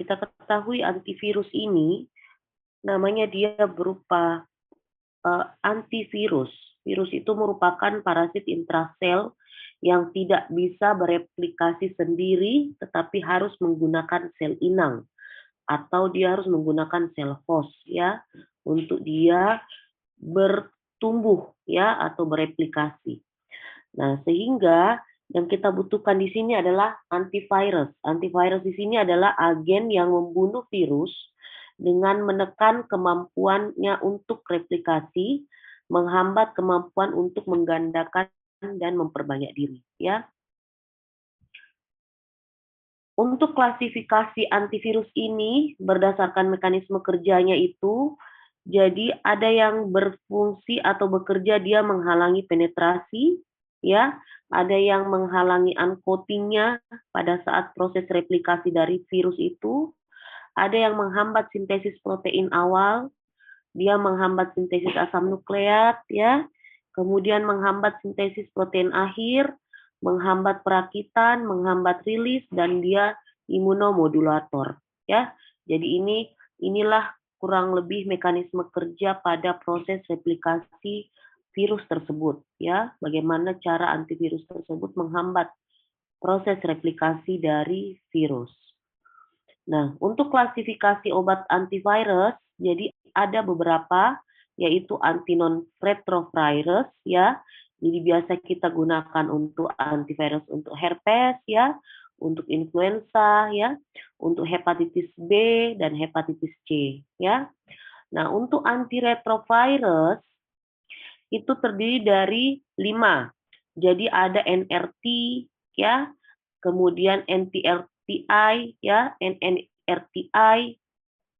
kita ketahui antivirus ini namanya dia berupa antivirus. Virus itu merupakan parasit intrasel yang tidak bisa bereplikasi sendiri tetapi harus menggunakan sel inang atau dia harus menggunakan sel host ya untuk dia bertumbuh ya atau bereplikasi. Nah, sehingga yang kita butuhkan di sini adalah antivirus. Antivirus di sini adalah agen yang membunuh virus dengan menekan kemampuannya untuk replikasi, menghambat kemampuan untuk menggandakan dan memperbanyak diri, ya. Untuk klasifikasi antivirus ini berdasarkan mekanisme kerjanya itu, jadi ada yang berfungsi atau bekerja dia menghalangi penetrasi, ya, ada yang menghalangi uncoatingnya pada saat proses replikasi dari virus itu, ada yang menghambat sintesis protein awal, dia menghambat sintesis asam nukleat, ya, kemudian menghambat sintesis protein akhir, menghambat perakitan, menghambat rilis, dan dia imunomodulator. Ya, jadi inilah kurang lebih mekanisme kerja pada proses replikasi virus tersebut. Ya, bagaimana cara antivirus tersebut menghambat proses replikasi dari virus. Nah, untuk klasifikasi obat antivirus, jadi ada beberapa, yaitu anti-non-retrovirus, ya. Jadi biasa kita gunakan untuk antivirus untuk herpes, ya, untuk influenza, ya, untuk hepatitis B dan hepatitis C, ya. Nah, untuk antiretrovirus itu terdiri dari 5. Jadi ada NRT, ya, kemudian NTRTI, ya, NNRTI,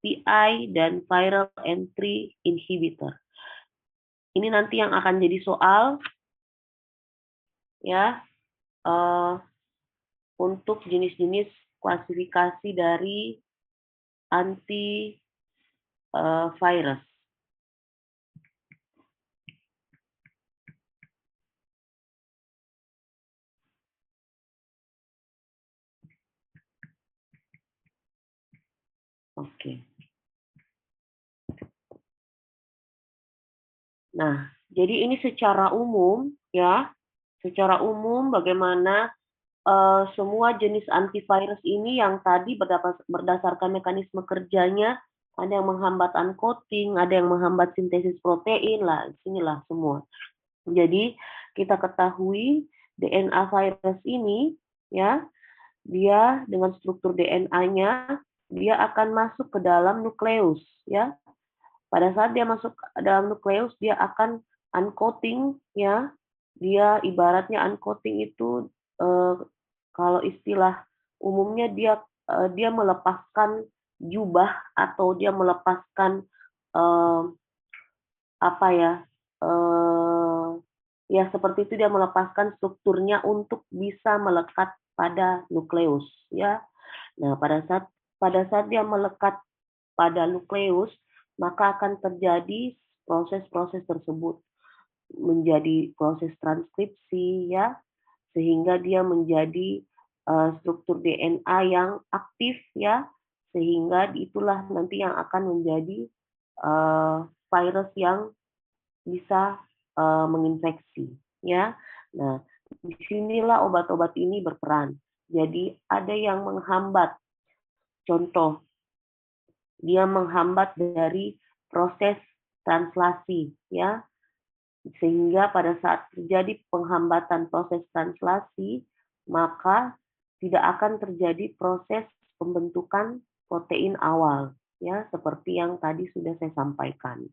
PI, dan viral entry inhibitor. Ini nanti yang akan jadi soal, ya, untuk jenis-jenis klasifikasi dari antivirus. Oke. Nah, jadi ini secara umum, ya, secara umum bagaimana semua jenis antivirus ini yang tadi berdasarkan mekanisme kerjanya, ada yang menghambat uncoating, ada yang menghambat sintesis protein, lah, sinilah semua. Jadi kita ketahui DNA virus ini, ya, dia dengan struktur DNA-nya, dia akan masuk ke dalam nukleus, ya. Pada saat dia masuk ke dalam nukleus, dia akan uncoating, ya. Dia ibaratnya uncoating itu kalau istilah umumnya dia melepaskan jubah atau dia melepaskan apa ya ya seperti itu, dia melepaskan strukturnya untuk bisa melekat pada nukleus, ya. Nah, pada saat dia melekat pada nukleus, maka akan terjadi proses-proses tersebut menjadi proses transkripsi, ya, sehingga dia menjadi struktur DNA yang aktif, ya, sehingga itulah nanti yang akan menjadi virus yang bisa menginfeksi, ya. Nah, disinilah obat-obat ini berperan. Jadi ada yang menghambat, contoh, dia menghambat dari proses translasi, ya, sehingga pada saat terjadi penghambatan proses translasi, maka tidak akan terjadi proses pembentukan protein awal, ya, seperti yang tadi sudah saya sampaikan.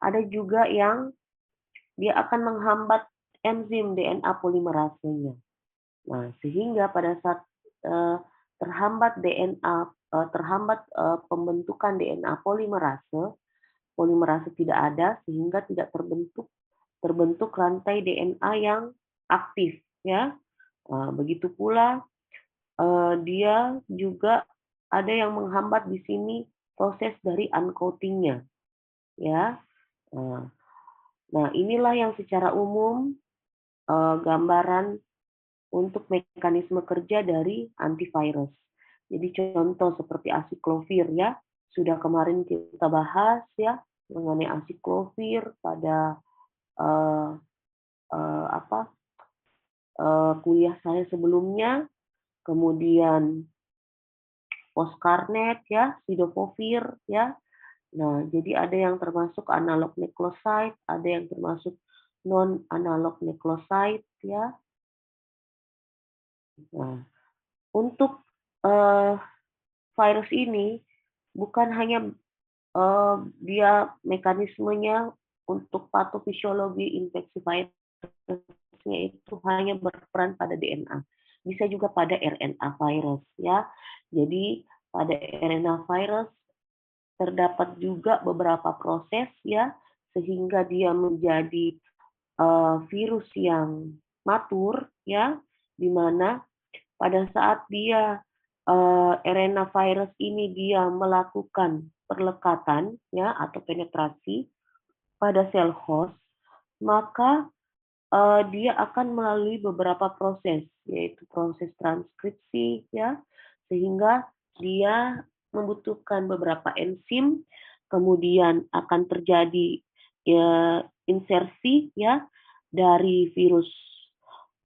Ada juga yang dia akan menghambat enzim DNA polimerasenya. Nah, sehingga pada saat terhambat pembentukan DNA polimerase tidak ada, sehingga tidak terbentuk rantai DNA yang aktif, ya. Begitu pula dia juga ada yang menghambat di sini proses dari uncoating-nya, ya. Nah, inilah yang secara umum gambaran untuk mekanisme kerja dari antivirus. Jadi contoh seperti asiklovir ya, sudah kemarin kita bahas ya mengenai asiklovir pada uh, kuliah saya sebelumnya, kemudian Poskarnet ya, Sidofovir ya. Nah, jadi ada yang termasuk analog nucleoside, ada yang termasuk non analog nucleoside ya. Nah, untuk virus ini bukan hanya dia mekanismenya untuk patofisiologi infeksi virusnya itu hanya berperan pada DNA, bisa juga pada RNA virus ya. Jadi pada RNA virus terdapat juga beberapa proses ya sehingga dia menjadi virus yang matur ya, di mana pada saat dia RNA virus ini dia melakukan perlekatan ya atau penetrasi pada sel host, maka dia akan melalui beberapa proses, yaitu proses transkripsi ya, sehingga dia membutuhkan beberapa enzim, kemudian akan terjadi ya, insersi ya dari virus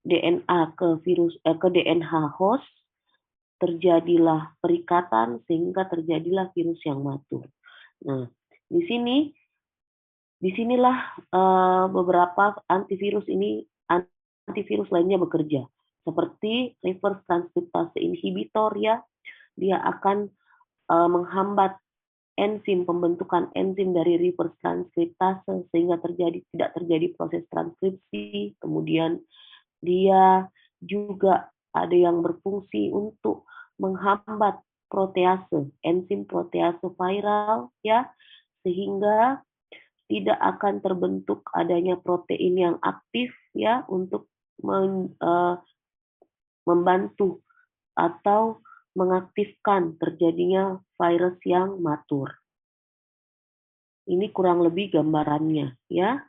DNA ke DNH host, terjadilah perikatan sehingga terjadilah virus yang matur. Nah, disinilah beberapa antivirus lainnya bekerja, seperti reverse transkriptase inhibitor ya, dia akan menghambat enzim pembentukan enzim dari reverse transkriptase sehingga tidak terjadi proses transkripsi. Kemudian dia juga ada yang berfungsi untuk menghambat protease, enzim protease viral ya, sehingga tidak akan terbentuk adanya protein yang aktif ya untuk membantu atau mengaktifkan terjadinya virus yang matur. Ini kurang lebih gambarannya ya.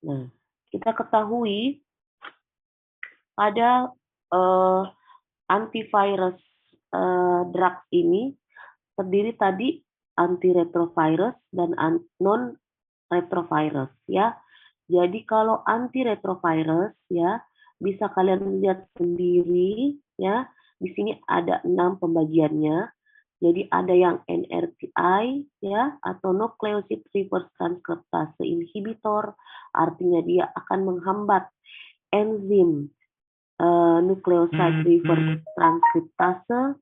Nah, kita ketahui pada antivirus drugs ini terdiri tadi antiretrovirus dan non-retrovirus ya. Jadi kalau antiretrovirus ya bisa kalian lihat sendiri ya. Di sini ada 6 pembagiannya. Jadi ada yang NRTI ya atau nucleoside reverse transkriptase inhibitor, artinya dia akan menghambat enzim nucleoside reverse transkriptase.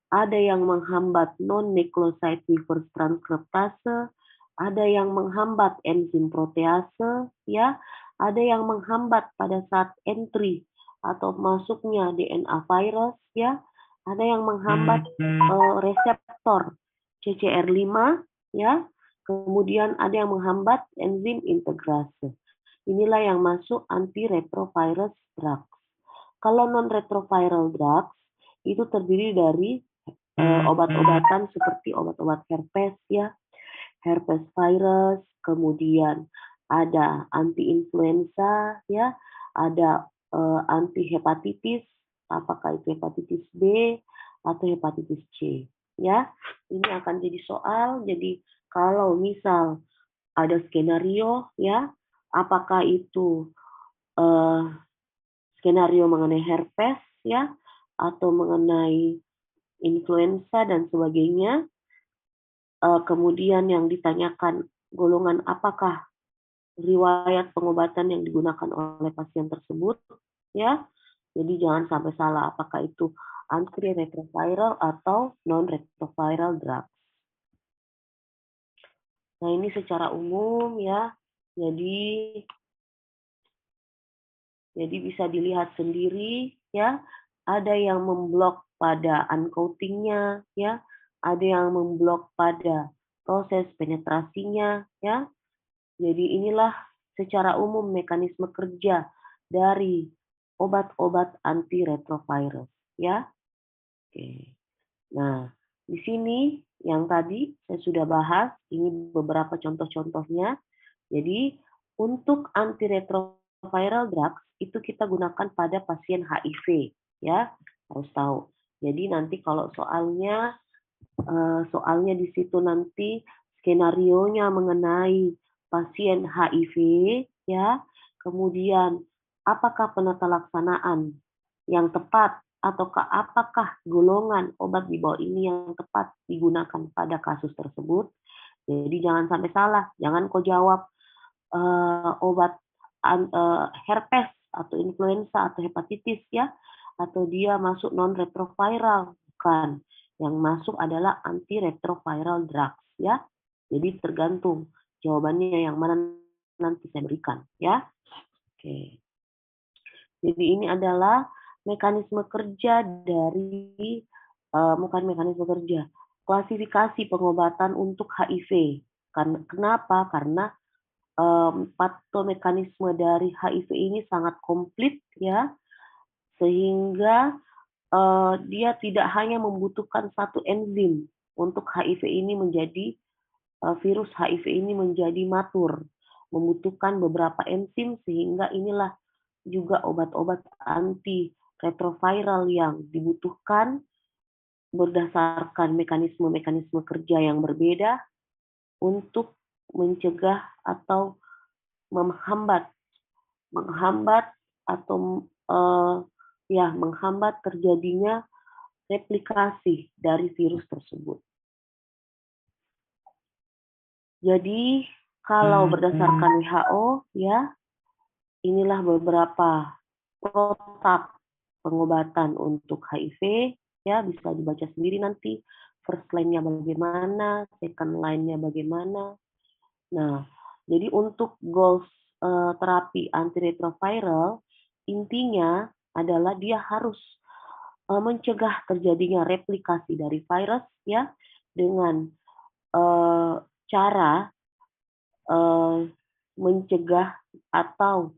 Ada yang menghambat non-nucleoside reverse transkriptase, ada yang menghambat enzim protease, ya, ada yang menghambat pada saat entry atau masuknya DNA virus, ya, ada yang menghambat reseptor CCR5, ya, kemudian ada yang menghambat enzim integrase. Inilah yang masuk antiretrovirus drugs. Kalau non-retroviral drugs itu terdiri dari obat-obatan seperti obat-obat herpes ya, herpes virus, kemudian ada anti-influenza ya, ada anti-hepatitis, apakah itu hepatitis B atau hepatitis C ya. Ini akan jadi soal. Jadi kalau misal ada skenario ya, apakah itu skenario mengenai herpes ya atau mengenai influenza dan sebagainya. Kemudian yang ditanyakan golongan apakah riwayat pengobatan yang digunakan oleh pasien tersebut ya. Jadi jangan sampai salah apakah itu antiretroviral atau non-retroviral drug. Nah, ini secara umum ya. Jadi bisa dilihat sendiri ya. Ada yang memblok pada uncoatingnya ya, ada yang memblok pada proses penetrasinya ya. Jadi inilah secara umum mekanisme kerja dari obat-obat antiretrovirus ya. Oke. Nah, di sini yang tadi saya sudah bahas, ini beberapa contoh-contohnya. Jadi untuk antiretroviral drugs itu kita gunakan pada pasien HIV ya, harus tahu. Jadi nanti kalau soalnya di situ nanti skenarionya mengenai pasien HIV, ya, kemudian apakah penata laksanaan yang tepat ataukah apakah golongan obat di bawah ini yang tepat digunakan pada kasus tersebut. Jadi jangan sampai salah, jangan kau jawab obat herpes atau influenza atau hepatitis ya, atau dia masuk non retroviral, bukan. Yang masuk adalah antiretroviral drugs ya. Jadi tergantung jawabannya yang mana nanti saya berikan ya. Oke. Jadi ini adalah mekanisme kerja dari bukan mekanisme kerja, klasifikasi pengobatan untuk HIV. Kenapa? Karena patomekanisme dari HIV ini sangat komplit ya, sehingga dia tidak hanya membutuhkan satu enzim untuk HIV ini menjadi virus HIV ini menjadi matur, membutuhkan beberapa enzim sehingga inilah juga obat-obat anti retroviral yang dibutuhkan berdasarkan mekanisme-mekanisme kerja yang berbeda untuk mencegah atau menghambat menghambat atau menghambat terjadinya replikasi dari virus tersebut. Jadi kalau berdasarkan WHO ya, inilah beberapa protap pengobatan untuk HIV ya, bisa dibaca sendiri nanti first line-nya bagaimana, second line-nya bagaimana. Nah, jadi untuk goals terapi antiretroviral intinya adalah dia harus mencegah terjadinya replikasi dari virus ya dengan cara mencegah atau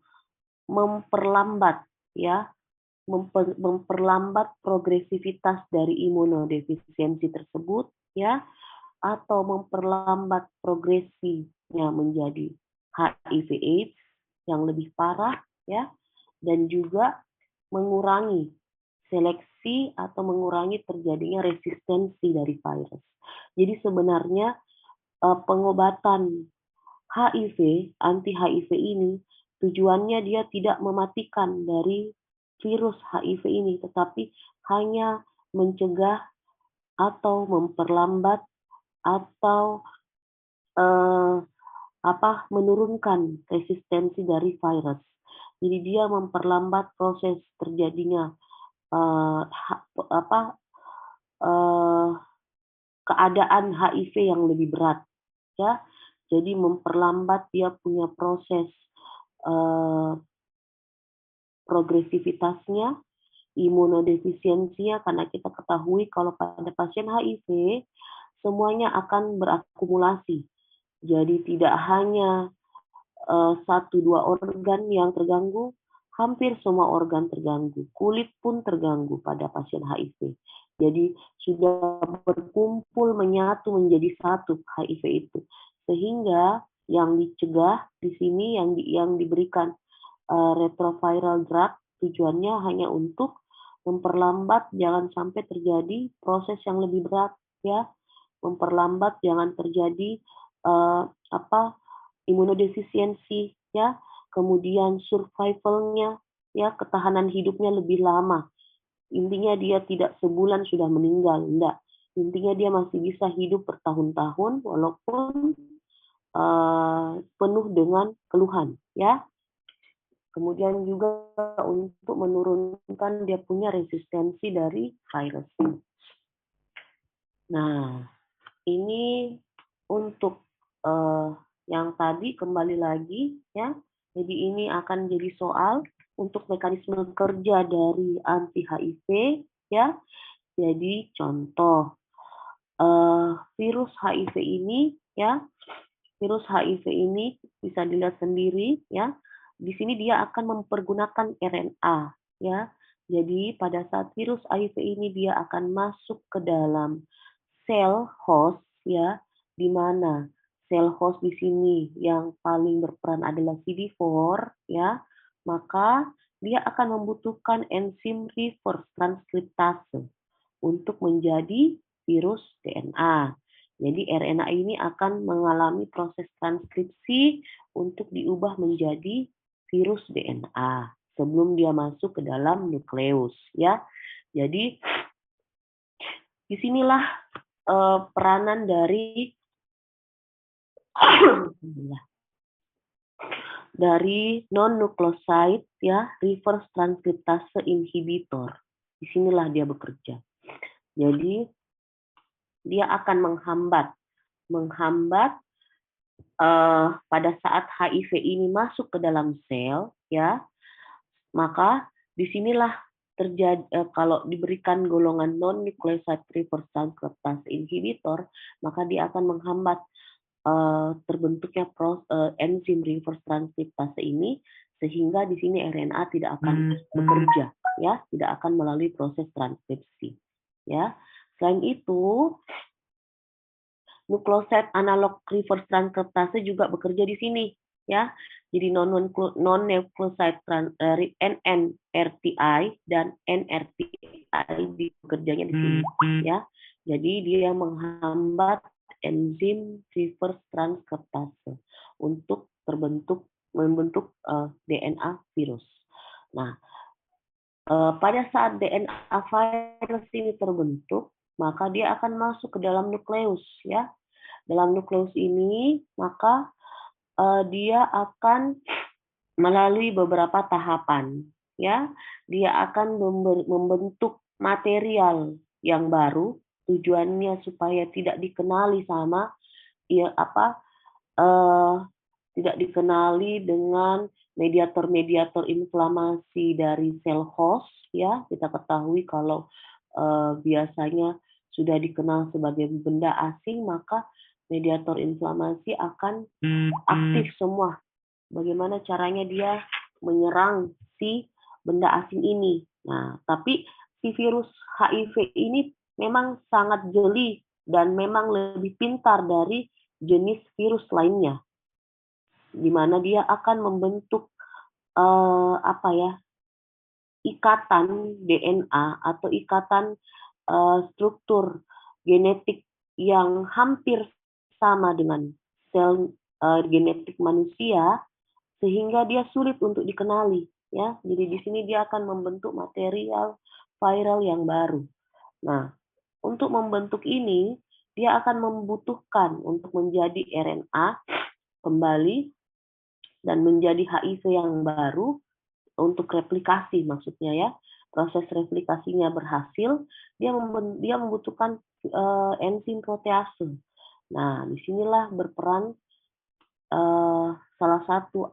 memperlambat ya memperlambat progresivitas dari imunodefisiensi tersebut ya atau memperlambat progresinya menjadi HIV/AIDS yang lebih parah ya dan juga mengurangi seleksi atau mengurangi terjadinya resistensi dari virus. Jadi sebenarnya pengobatan HIV, anti HIV ini tujuannya dia tidak mematikan dari virus HIV ini, tetapi hanya mencegah atau memperlambat atau menurunkan resistensi dari virus. Jadi dia memperlambat proses terjadinya keadaan HIV yang lebih berat, ya. Jadi memperlambat dia punya proses progresivitasnya, imunodefisiensinya, karena kita ketahui kalau pada pasien HIV semuanya akan berakumulasi. Jadi tidak hanya 1-2 organ yang terganggu, hampir semua organ terganggu. Kulit pun terganggu pada pasien HIV. Jadi sudah berkumpul menyatu menjadi satu HIV itu. Sehingga yang dicegah di sini yang diberikan retroviral drug tujuannya hanya untuk memperlambat jangan sampai terjadi proses yang lebih berat ya, memperlambat jangan terjadi imunodefisiensi ya, kemudian survivalnya ya, ketahanan hidupnya lebih lama. Intinya dia tidak sebulan sudah meninggal, enggak. Intinya dia masih bisa hidup bertahun-tahun walaupun penuh dengan keluhan ya. Kemudian juga untuk menurunkan dia punya resistensi dari virus. Nah, ini untuk yang tadi kembali lagi ya. Jadi ini akan jadi soal untuk mekanisme kerja dari anti HIV ya. Jadi contoh virus HIV ini ya, virus HIV ini bisa dilihat sendiri ya. Di sini dia akan mempergunakan RNA ya. Jadi pada saat virus HIV ini dia akan masuk ke dalam sel host ya, di mana sel host di sini yang paling berperan adalah CD4 ya, maka dia akan membutuhkan enzim reverse transkriptase. untuk menjadi virus DNA. Jadi RNA ini akan mengalami proses transkripsi untuk diubah menjadi virus DNA sebelum dia masuk ke dalam nukleus, ya. Jadi disinilah peranan dari dari non-nucleoside, ya, reverse transkriptase inhibitor. Disinilah dia bekerja. Jadi dia akan menghambat pada saat HIV ini masuk ke dalam sel, ya, maka disinilah terjadi kalau diberikan golongan non-nucleoside reverse transkriptase inhibitor, maka dia akan menghambat terbentuknya enzim reverse transkriptase ini, sehingga di sini RNA tidak akan bekerja, ya, tidak akan melalui proses transkripsi, ya. Selain itu, nukleoside analog reverse transkriptase juga bekerja di sini, ya. Jadi non-nucleoside NNRTI dan NRTI bekerjanya di sini, ya. Jadi dia menghambat enzim reverse transkriptase untuk membentuk DNA virus. Nah, pada saat DNA virus ini terbentuk, maka dia akan masuk ke dalam nukleus, ya. Dalam nukleus ini, maka dia akan melalui beberapa tahapan, ya. Dia akan membentuk material yang baru, tujuannya supaya tidak dikenali sama tidak dikenali dengan mediator-mediator inflamasi dari sel host, ya. Kita ketahui kalau biasanya sudah dikenal sebagai benda asing, maka mediator inflamasi akan aktif semua. Bagaimana caranya dia menyerang si benda asing ini. Nah, tapi si virus HIV ini memang sangat jeli dan memang lebih pintar dari jenis virus lainnya, di mana dia akan membentuk ikatan DNA atau ikatan struktur genetik yang hampir sama dengan sel genetik manusia, sehingga dia sulit untuk dikenali, ya. Jadi di sini dia akan membentuk material viral yang baru. Nah, untuk membentuk ini dia akan membutuhkan untuk menjadi RNA kembali dan menjadi HIV yang baru untuk replikasi, maksudnya, ya. Proses replikasinya berhasil, dia membutuhkan enzim protease. Nah, disinilah berperan salah satu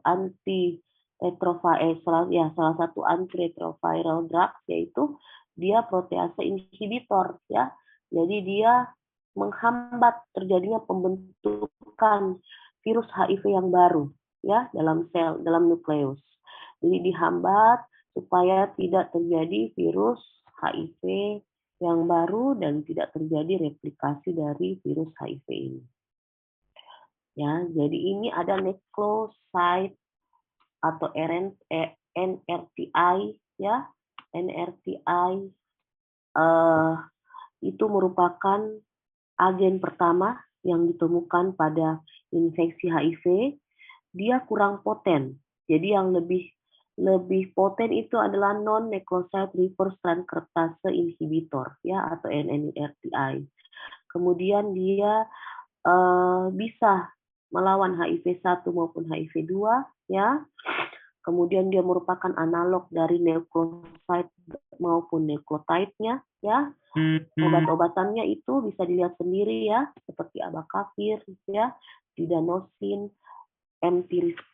antiretroviral drug, yaitu dia protease inhibitor, ya. Jadi dia menghambat terjadinya pembentukan virus HIV yang baru, ya, dalam nukleus. Jadi dihambat supaya tidak terjadi virus HIV yang baru dan tidak terjadi replikasi dari virus HIV ini. Ya, jadi ini ada nucleoside atau NRTI, ya. NRTI itu merupakan agen pertama yang ditemukan pada infeksi HIV. Dia kurang poten. Jadi yang lebih poten itu adalah non-nucleoside reverse transkriptase inhibitor, ya, atau NNRTI. Kemudian dia bisa melawan HIV-1 maupun HIV-2, ya. Kemudian dia merupakan analog dari nucleoside maupun nucleotide-nya, ya. Obat-obatannya itu bisa dilihat sendiri, ya, seperti abacavir, ya, didanosine,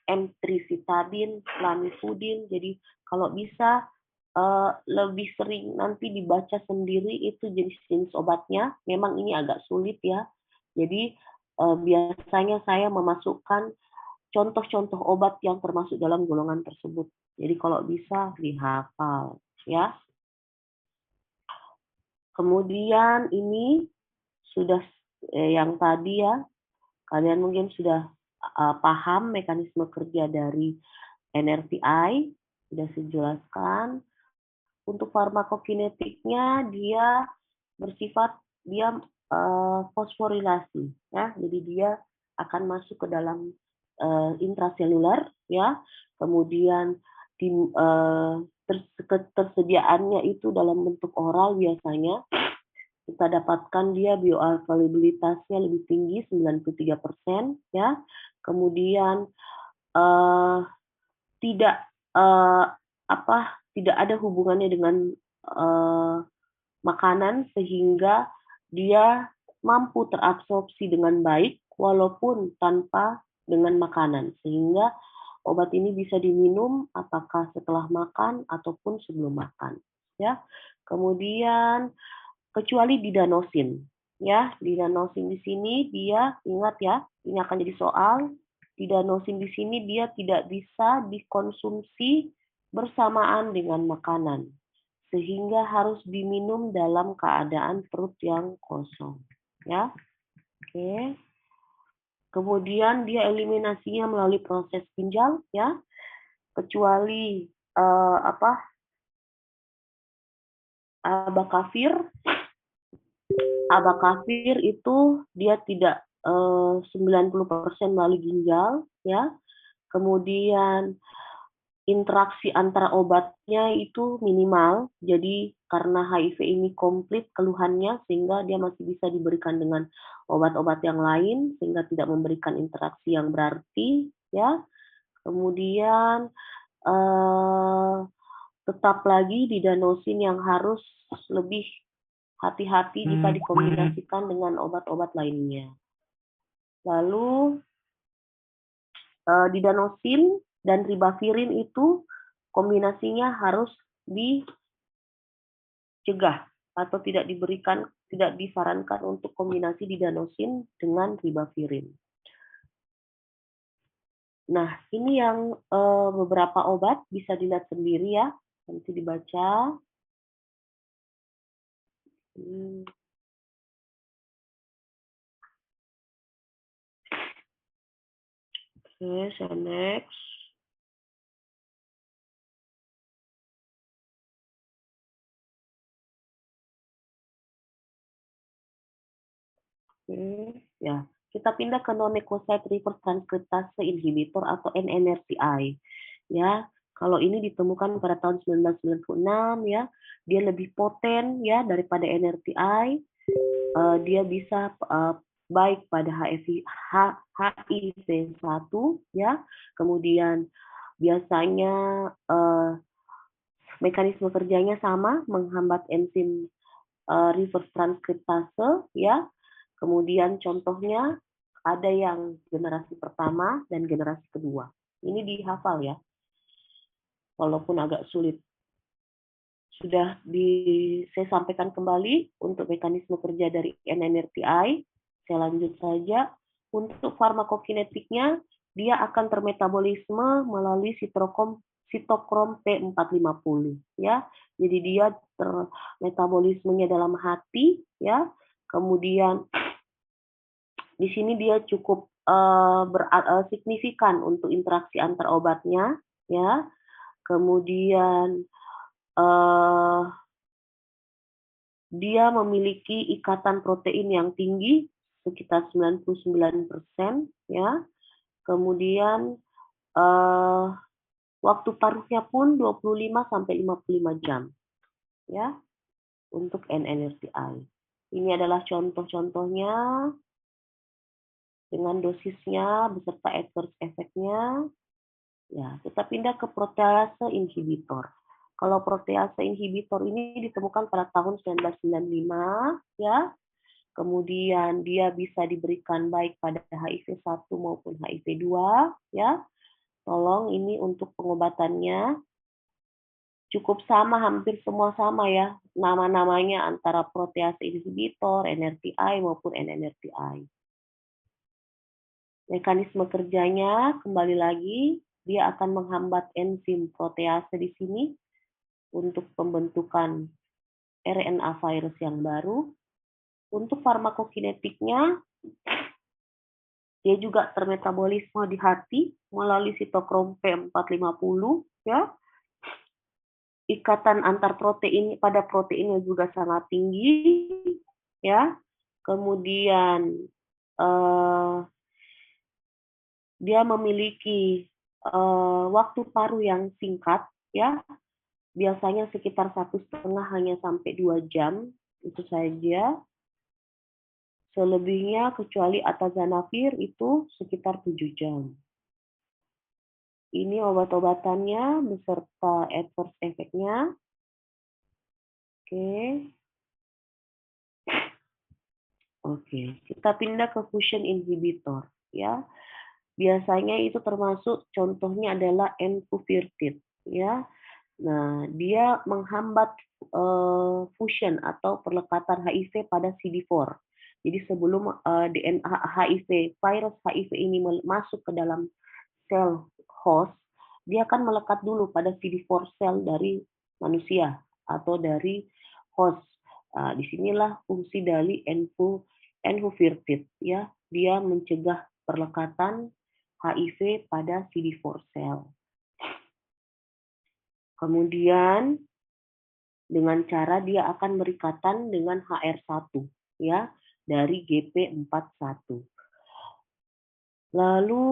emtricitabine, lamivudine. Jadi kalau bisa lebih sering nanti dibaca sendiri itu jenis-jenis obatnya. Memang ini agak sulit, ya. Jadi biasanya saya memasukkan contoh-contoh obat yang termasuk dalam golongan tersebut. Jadi kalau bisa dihafal, ya. Kemudian ini sudah yang tadi, ya, kalian mungkin sudah paham mekanisme kerja dari NRTI, sudah saya jelaskan. Untuk farmakokinetiknya dia bersifat dia fosforilasi, ya. Jadi dia akan masuk ke dalam intraseluler, ya. Kemudian tersediaannya itu dalam bentuk oral biasanya. Kita dapatkan dia bioavailabilitasnya lebih tinggi 93%, ya. Kemudian eh, tidak eh, tidak ada hubungannya dengan eh, makanan sehingga dia mampu terabsorpsi dengan baik walaupun tanpa dengan makanan, sehingga obat ini bisa diminum apakah setelah makan ataupun sebelum makan, ya. Kemudian kecuali didanosin, ya. Didanosin di sini dia, ingat ya, ini akan jadi soal. Didanosin di sini dia tidak bisa dikonsumsi bersamaan dengan makanan, sehingga harus diminum dalam keadaan perut yang kosong, ya. Oke. Kemudian dia eliminasinya melalui proses ginjal, ya. Kecuali abakavir. Abakavir itu dia tidak 90% melalui ginjal, ya. Kemudian interaksi antara obatnya itu minimal, jadi karena HIV ini komplit keluhannya sehingga dia masih bisa diberikan dengan obat-obat yang lain sehingga tidak memberikan interaksi yang berarti, ya. Kemudian tetap lagi didanosin yang harus lebih hati-hati jika dikombinasikan dengan obat-obat lainnya. Lalu didanosin dan ribavirin itu kombinasinya harus dicegah atau tidak disarankan untuk kombinasi didanosin dengan ribavirin. Nah, ini yang beberapa obat bisa dilihat sendiri ya, nanti dibaca. Oke, saya next. Oke, ya. Kita pindah ke non-nucleoside reverse transkriptase inhibitor atau NNRTI. Ya, kalau ini ditemukan pada tahun 1996 ya, dia lebih poten ya daripada NRTI. Dia bisa baik pada HIV-1 ya. Kemudian biasanya mekanisme kerjanya sama, menghambat enzim reverse transkriptase ya. Kemudian contohnya ada yang generasi pertama dan generasi kedua. Ini dihafal ya, walaupun agak sulit. Sudah saya sampaikan kembali untuk mekanisme kerja dari NNRTI. Saya lanjut saja. Untuk farmakokinetiknya, dia akan termetabolisme melalui sitokrom P450 ya. Jadi dia metabolismenya dalam hati ya. Kemudian di sini dia cukup signifikan untuk interaksi antar obatnya ya. Kemudian dia memiliki ikatan protein yang tinggi sekitar 99% ya. Kemudian waktu paruhnya pun 25 sampai 55 jam ya untuk NNRTI. Ini adalah contoh-contohnya dengan dosisnya beserta adverse effect-nya. Ya, kita pindah ke protease inhibitor. Kalau protease inhibitor ini ditemukan pada tahun 1995 ya. Kemudian dia bisa diberikan baik pada HIV-1 maupun HIV-2 ya. Tolong ini untuk pengobatannya cukup sama, hampir semua sama ya nama-namanya antara protease inhibitor, NRTI maupun NNRTI. Mekanisme kerjanya kembali lagi dia akan menghambat enzim protease di sini untuk pembentukan RNA virus yang baru. Untuk farmakokinetiknya, dia juga termetabolisme di hati melalui sitokrom P450 ya. ikatan antar protein pada proteinnya juga sangat tinggi, ya. Kemudian dia memiliki waktu paruh yang singkat, ya. Biasanya sekitar 1,5 hanya sampai 2 jam, itu saja. Selebihnya kecuali atazanavir itu sekitar 7 jam. Ini obat-obatannya beserta adverse effect-nya. Oke, kita pindah ke fusion inhibitor, ya. Biasanya itu termasuk contohnya adalah enfuvirtide, ya. Nah, dia menghambat fusion atau perlekatan HIV pada CD4. Jadi sebelum DNA HIV, virus HIV ini masuk ke dalam sel host, dia akan melekat dulu pada CD4 sel dari manusia atau dari host. Disinilah fungsi dari enfuvirtide, ya. Dia mencegah perlekatan HIV pada CD4 sel. Kemudian dengan cara dia akan berikatan dengan HR1, ya, dari GP41. Lalu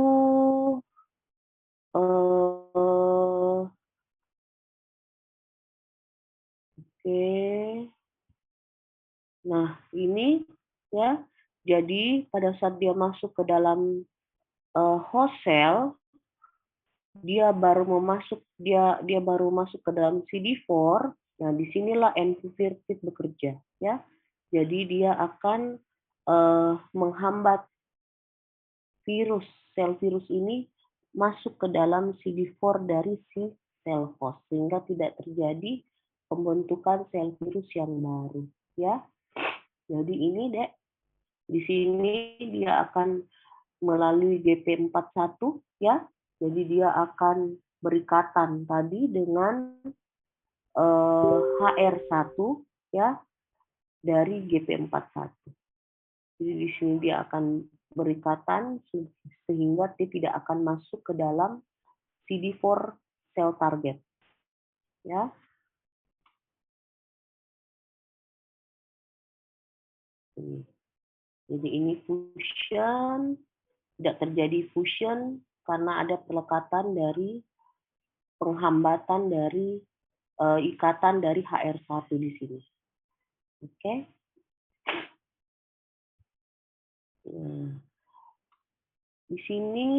nah ini, ya, jadi pada saat dia masuk ke dalam host cell, dia baru masuk ke dalam CD4. Nah, disinilah enfuvirtide bekerja, ya. Jadi dia akan menghambat sel virus ini masuk ke dalam CD4 dari si sel host, sehingga tidak terjadi pembentukan sel virus yang baru, ya. Jadi ini, Dek, di sini dia akan melalui GP41, ya. Jadi dia akan berikatan tadi dengan HR1, ya, dari GP41. Jadi di sini dia akan berikatan sehingga dia tidak akan masuk ke dalam CD4 sel target, ya. Jadi ini fusion, tidak terjadi fusion karena ada pelekatan dari penghambatan dari ikatan dari HR1 di sini. Oke. Nah, di sini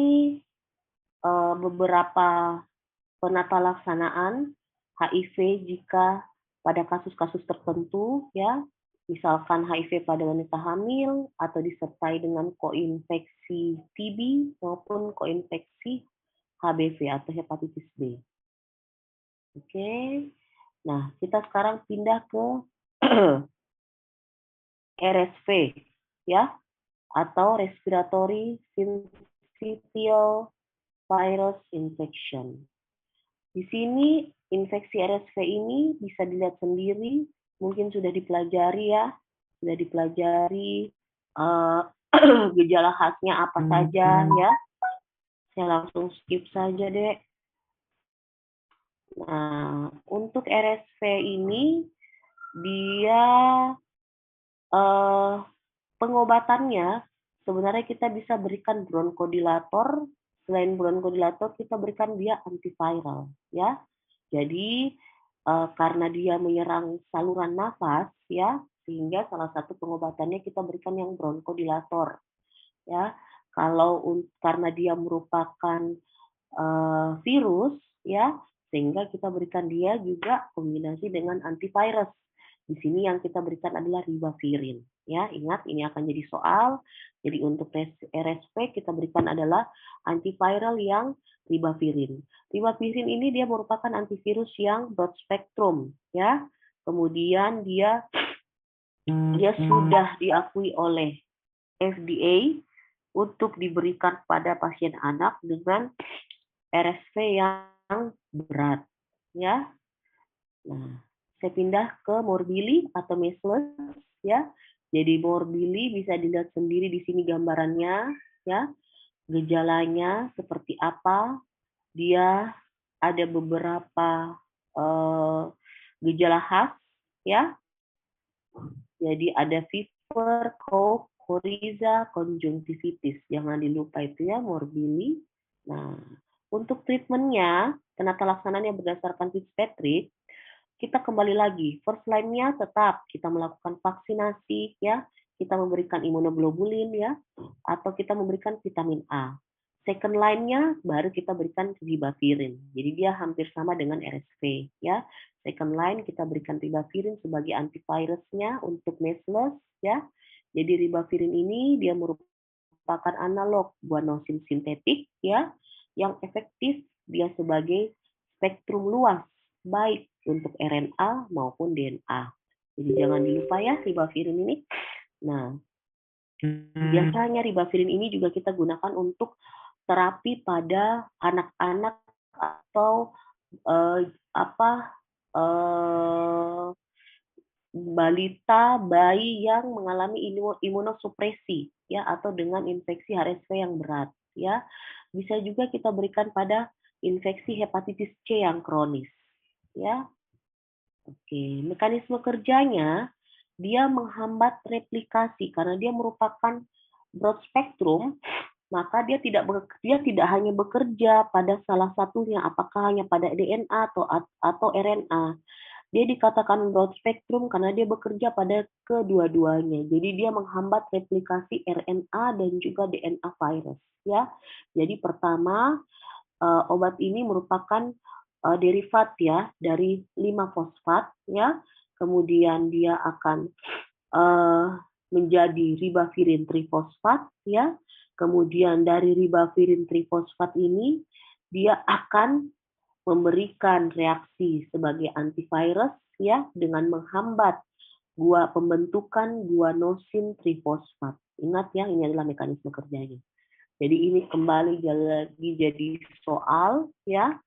beberapa penata laksanaan HIV jika pada kasus-kasus tertentu, ya, misalkan HIV pada wanita hamil atau disertai dengan koinfeksi TB maupun koinfeksi HBV atau hepatitis B. Oke. Nah, kita sekarang pindah ke RSV, ya, atau respiratory syncytial virus infection. Di sini infeksi RSV ini bisa dilihat sendiri, mungkin sudah dipelajari, ya, sudah dipelajari gejala khasnya apa saja, ya. Saya langsung skip saja, Dek. Nah, untuk RSV ini dia pengobatannya sebenarnya kita bisa berikan bronkodilator. Selain bronkodilator, kita berikan dia antiviral, ya. Jadi karena dia menyerang saluran nafas, ya, sehingga salah satu pengobatannya kita berikan yang bronkodilator, ya. Kalau karena dia merupakan virus, ya, sehingga kita berikan dia juga kombinasi dengan antivirus. Di sini yang kita berikan adalah ribavirin, ya. Ingat, ini akan jadi soal. Jadi untuk RSV kita berikan adalah antiviral yang ribavirin. Ribavirin ini dia merupakan antivirus yang broad spectrum, ya. Kemudian dia sudah diakui oleh FDA untuk diberikan pada pasien anak dengan RSV yang berat, ya. Nah, saya pindah ke morbili atau measles, ya. Jadi morbili bisa dilihat sendiri di sini gambarannya, ya. Gejalanya seperti apa? Dia ada beberapa gejala khas ya. Jadi ada fever, cough, coryza, conjunctivitis. Jangan dilupa itu ya, morbilli. Nah, untuk treatmentnya, penata laksananya berdasarkan Fitzpatrick, kita kembali lagi. First line-nya tetap kita melakukan vaksinasi ya, kita memberikan imunoglobulin ya, atau kita memberikan vitamin A. Second line-nya baru kita berikan ribavirin. Jadi dia hampir sama dengan RSV ya. Second line kita berikan ribavirin sebagai antivirusnya untuk measles ya. Jadi ribavirin ini dia merupakan analog guanosin sintetik ya, yang efektif dia sebagai spektrum luas baik untuk RNA maupun DNA. Jadi jangan dilupa ya ribavirin ini. Nah, biasanya ribavirin ini juga kita gunakan untuk terapi pada anak-anak atau balita, bayi yang mengalami imunosupresi ya, atau dengan infeksi RSV yang berat ya. Bisa juga kita berikan pada infeksi hepatitis C yang kronis ya. Oke, mekanisme kerjanya dia menghambat replikasi karena dia merupakan broad spectrum, maka dia tidak hanya bekerja pada salah satunya, apakah hanya pada DNA atau RNA. Dia dikatakan broad spectrum karena dia bekerja pada kedua-duanya. Jadi dia menghambat replikasi RNA dan juga DNA virus ya. Jadi pertama, obat ini merupakan derivat ya dari 5-fosfat ya. Kemudian dia akan menjadi ribavirin trifosfat ya. Kemudian dari ribavirin trifosfat ini dia akan memberikan reaksi sebagai antivirus ya dengan menghambat pembentukan guanosin trifosfat. Ingat ya, ini adalah mekanisme kerjanya. Jadi ini kembali lagi jadi soal ya.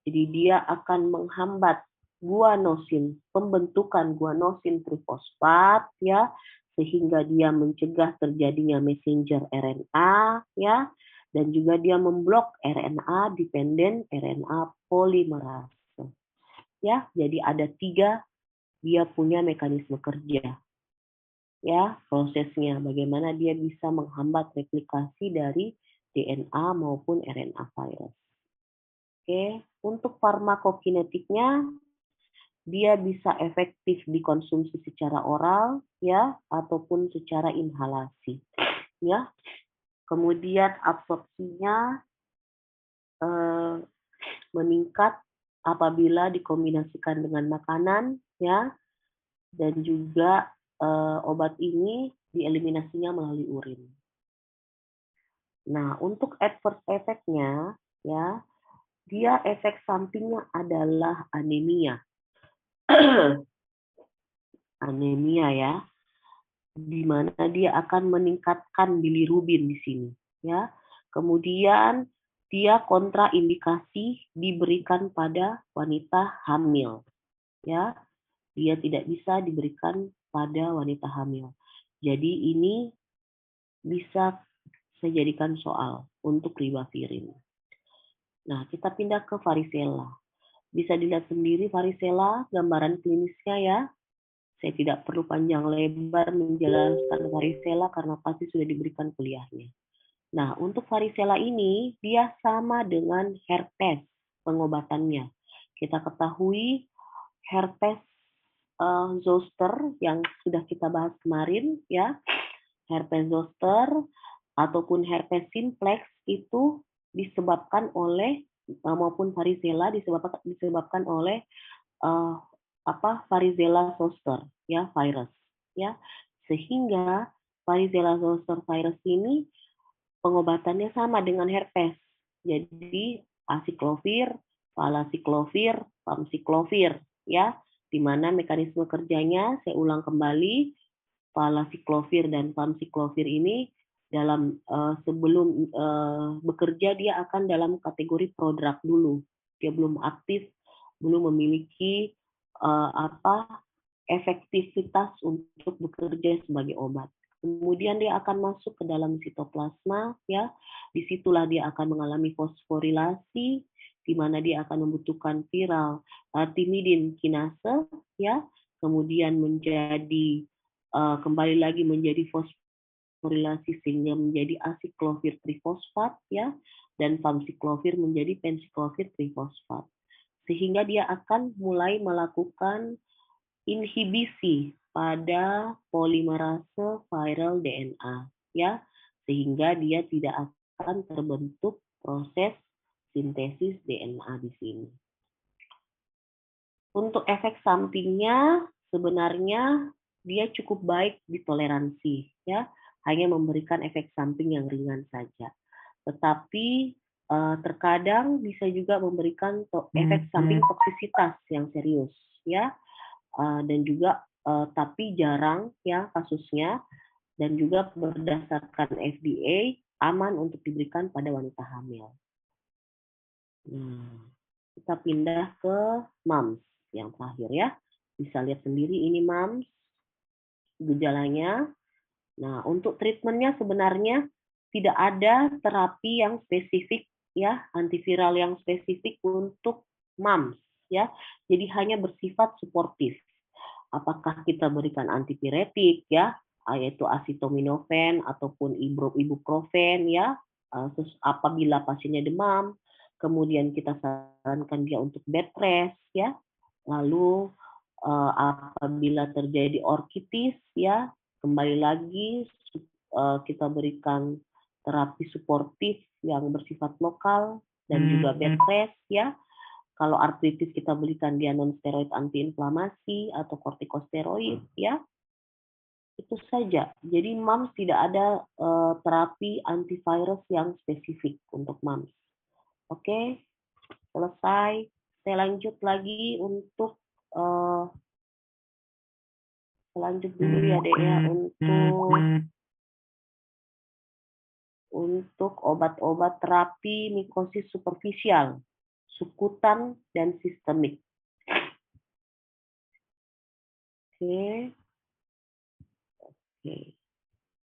Jadi dia akan menghambat guanosin, pembentukan guanosin trifosfat ya, sehingga dia mencegah terjadinya messenger RNA ya, dan juga dia memblok RNA dependent RNA polimerase. Ya, jadi ada 3 dia punya mekanisme kerja. Ya, prosesnya bagaimana dia bisa menghambat replikasi dari DNA maupun RNA virus. Oke, untuk farmakokinetiknya dia bisa efektif dikonsumsi secara oral ya ataupun secara inhalasi ya. Kemudian absorpsinya meningkat apabila dikombinasikan dengan makanan ya, dan juga obat ini dieliminasinya melalui urin. Nah, untuk adverse effect-nya ya, dia efek sampingnya adalah anemia. Anemia ya, di mana dia akan meningkatkan bilirubin di sini ya. Kemudian dia kontraindikasi diberikan pada wanita hamil ya. Dia tidak bisa diberikan pada wanita hamil. Jadi ini bisa saya jadikan soal untuk ribavirin. Nah, kita pindah ke varicella. Bisa dilihat sendiri varicella, gambaran klinisnya ya. Saya tidak perlu panjang lebar menjelaskan varicella karena pasti sudah diberikan kuliahnya. Nah, untuk varicella ini, dia sama dengan herpes pengobatannya. Kita ketahui herpes zoster yang sudah kita bahas kemarin, ya. Herpes zoster ataupun herpes simplex itu disebabkan oleh maupun varicella disebabkan oleh varicella zoster ya, virus ya, sehingga varicella zoster virus ini pengobatannya sama dengan herpes. Jadi aciclovir, valaciclovir, famciclovir ya, di mana mekanisme kerjanya saya ulang kembali, valaciclovir dan famciclovir ini dalam sebelum bekerja dia akan dalam kategori prodrug dulu. Dia belum aktif, belum memiliki efektivitas untuk bekerja sebagai obat. Kemudian dia akan masuk ke dalam sitoplasma ya. Disitulah dia akan mengalami fosforilasi di mana dia akan membutuhkan viral timidin kinase, ya, kemudian menjadi kembali lagi menjadi fosforilasi sehingga menjadi asiklovir trifosfat, ya, dan famsiklovir menjadi pensiklovir trifosfat. Sehingga dia akan mulai melakukan inhibisi pada polimerase viral DNA, ya, sehingga dia tidak akan terbentuk proses sintesis DNA di sini. Untuk efek sampingnya sebenarnya dia cukup baik ditoleransi, ya, hanya memberikan efek samping yang ringan saja. Tetapi terkadang bisa juga memberikan efek samping toksisitas yang serius, ya, dan juga tapi jarang ya kasusnya, dan juga berdasarkan FDA aman untuk diberikan pada wanita hamil. Nah, kita pindah ke MAMS yang terakhir ya. Bisa lihat sendiri ini MAMS gejalanya. Nah, untuk treatmentnya sebenarnya tidak ada terapi yang spesifik ya, antiviral yang spesifik untuk MAMS ya. Jadi hanya bersifat suportif. Apakah kita berikan antipiretik ya, yaitu acetaminophen ataupun ibuprofen ya, apabila pasiennya demam, kemudian kita sarankan dia untuk bed rest ya, lalu apabila terjadi orkitis ya, kembali lagi kita berikan terapi suportif yang bersifat lokal dan juga bed rest ya. Kalau artritis kita berikan dia non-steroid antiinflamasi atau kortikosteroid ya. Itu saja. Jadi MAMS tidak ada terapi antivirus yang spesifik untuk MAMS. Oke, selesai. Saya lanjut lagi untuk lanjut dulu ya Dek ya untuk obat-obat terapi mikosis superficial, sukutan dan sistemik. Oke.